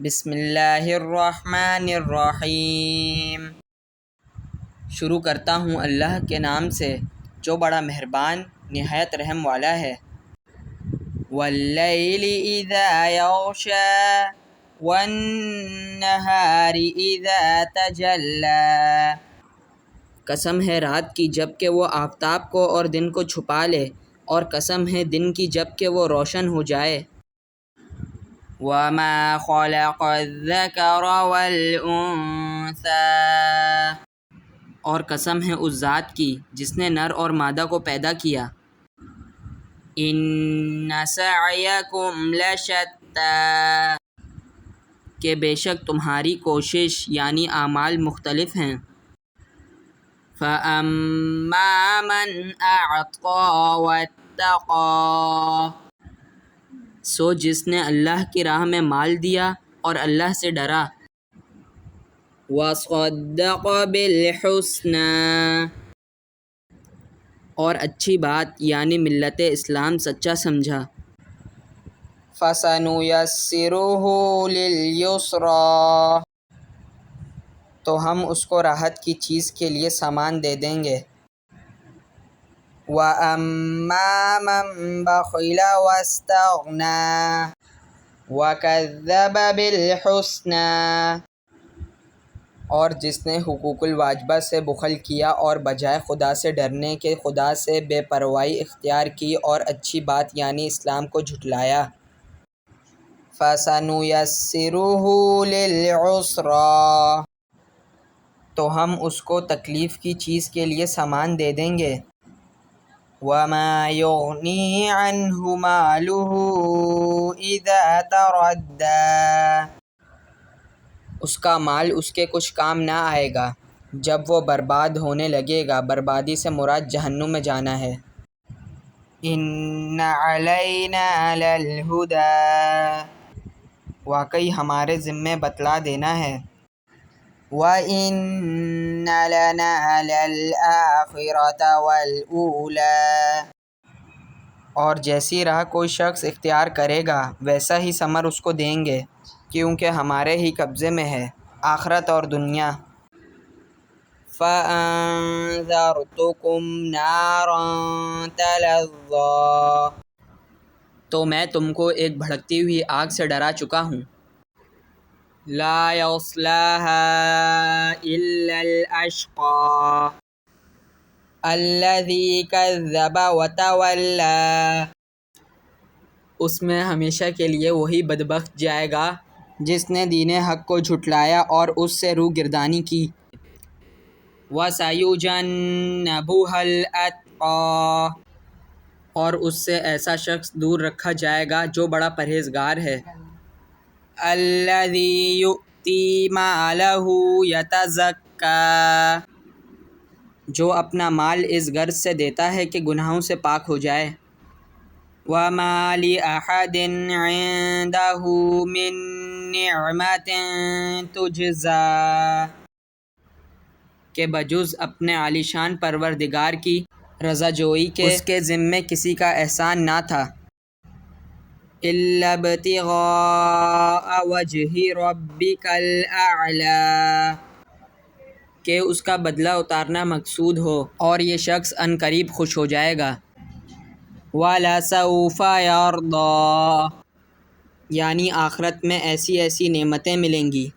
بسم اللہ الرحمن الرحیم۔ شروع کرتا ہوں اللہ کے نام سے جو بڑا مہربان نہایت رحم والا ہے۔ واللیل اذا یغشی والنہار اذا تجلی، قسم ہے رات کی جب کہ وہ آفتاب کو اور دن کو چھپا لے، اور قسم ہے دن کی جب کہ وہ روشن ہو جائے۔ وَمَا خَلَقَ الذَّكَرَ وَالْأُنثَىٰ، اور قسم ہے اس ذات کی جس نے نر اور مادہ کو پیدا کیا۔ إِنَّ سَعْيَكُمْ لَشَتَّىٰ، کہ بے شک تمہاری کوشش یعنی اعمال مختلف ہیں۔ فَأَمَّا مَنْ أَعْطَىٰ وَاتَّقَىٰ، سو جس نے اللہ کی راہ میں مال دیا اور اللہ سے ڈرا۔ وَصَدَّقَ بِالْحُسْنَىٰ، اور اچھی بات یعنی ملت اسلام سچا سمجھا۔ فَسَنُيَسِّرُهُ لِلْيُسْرَىٰ، تو ہم اس کو راحت کی چیز کے لیے سامان دے دیں گے۔ وَأَمَّا مَن بَخِلَ وَاسْتَغْنَىٰ وَكَذَّبَ بِالْحُسْنَىٰ، اور جس نے حقوق الواجبہ سے بخل کیا اور بجائے خدا سے ڈرنے کے خدا سے بے پروائی اختیار کی اور اچھی بات یعنی اسلام کو جھٹلایا۔ فَسَنُيَسِّرُهُ لِلْعُسْرَىٰ، تو ہم اس کو تکلیف کی چیز کے لیے سامان دے دیں گے۔ وَمَا يُغْنِي عَنْهُ مَالُهُ إِذَا تَرَدَّىٰ، اس کا مال اس کے کچھ کام نہ آئے گا جب وہ برباد ہونے لگے گا۔ بربادی سے مراد جہنم میں جانا ہے۔ إِنَّ عَلَيْنَا لَلْهُدَىٰ، واقعی ہمارے ذمے بتلا دینا ہے۔ وَإِنَّ لَنَا لَلْآخِرَةَ وَالْأُولَىٰ، اور جیسی راہ کوئی شخص اختیار کرے گا ویسا ہی ثمر اس کو دیں گے، کیونکہ ہمارے ہی قبضے میں ہے آخرت اور دنیا۔ فَأَنذَرْتُكُمْ نَارًا تَلَظَّىٰ، تو میں تم کو ایک بھڑکتی ہوئی آگ سے ڈرا چکا ہوں۔ لَا يَصْلَاهَا إِلَّا الْأَشْقَى الَّذِي كَذَّبَ وَتَوَلَّىٰ، اس میں ہمیشہ کے لیے وہی بدبخت جائے گا جس نے دین حق کو جھٹلایا اور اس سے روگردانی کی۔ وَسَيُجَنَّبُهَا الْأَتْقَى، اور اس سے ایسا شخص دور رکھا جائے گا جو بڑا پرہیزگار ہے۔ الَّذِي يُؤْتِي مَالَهُ يَتَزَكَّىٰ، جو اپنا مال اس غرض سے دیتا ہے کہ گناہوں سے پاک ہو جائے۔ وَمَا لِأَحَدٍ عِندَهُ مِن نِّعْمَةٍ تُجْزَىٰ، کہ بجز اپنے عالی شان پروردگار کی رضا جوئی کے اس کے ذمے کسی کا احسان نہ تھا۔ إِلَّا ابْتِغَاءَ وَجْهِ رَبِّكَ الْأَعْلَىٰ، کہ اس کا بدلہ اتارنا مقصود ہو اور یہ شخص عنقریب خوش ہو جائے گا۔ وَلَسَوْفَ يَرْضَىٰ، یعنی آخرت میں ایسی ایسی نعمتیں ملیں گی